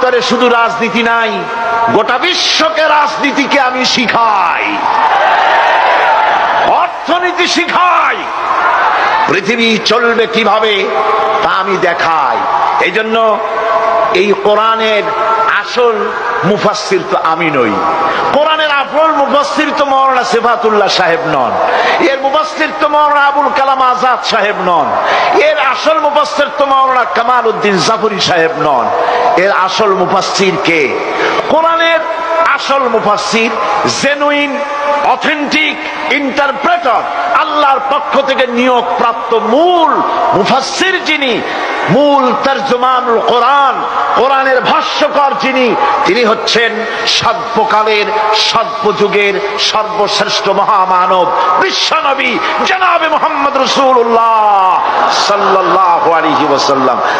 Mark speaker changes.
Speaker 1: ভিতরে শুধু রাজনীতি নাই, গোটা বিশ্বকে রাজনীতিকে আমি শিখাই, অর্থনীতি শিখাই, পৃথিবী চলবে কিভাবে তা আমি দেখাই। এই জন্য এই কোরআনের আসল মুফাসসির তো আমি নই, কোরআনের আসল মুফাসসির তো মাওলানা সিফাতুল্লাহ সাহেব নন, এর মুফাসসির তো মাওলানা আবুল কালাম আজাদ সাহেব নন, এর আসল মুফাসসির তো মাওলানা কামাল উদ্দিন জাফরি সাহেব নন। এর আসল মুফাসসির কে? কোরআনের আসল মুফাসসির, জেনুইন অথেন্টিক ইন্টারপ্রেটার, আল্লাহর পক্ষ থেকে নিয়োগ প্রাপ্ত মূল মুফাসসির যিনি, মূল তরজমানুল কোরআন, কোরআনের ভাষ্যকার যিনি, তিনি হচ্ছেন সর্বকালের সর্বযুগের সর্বশ্রেষ্ঠ মহামানব বিশ্বনবী জনাবে মুহাম্মদ রাসূলুল্লাহ সাল্লাল্লাহু আলাইহি ওয়াসাল্লাম।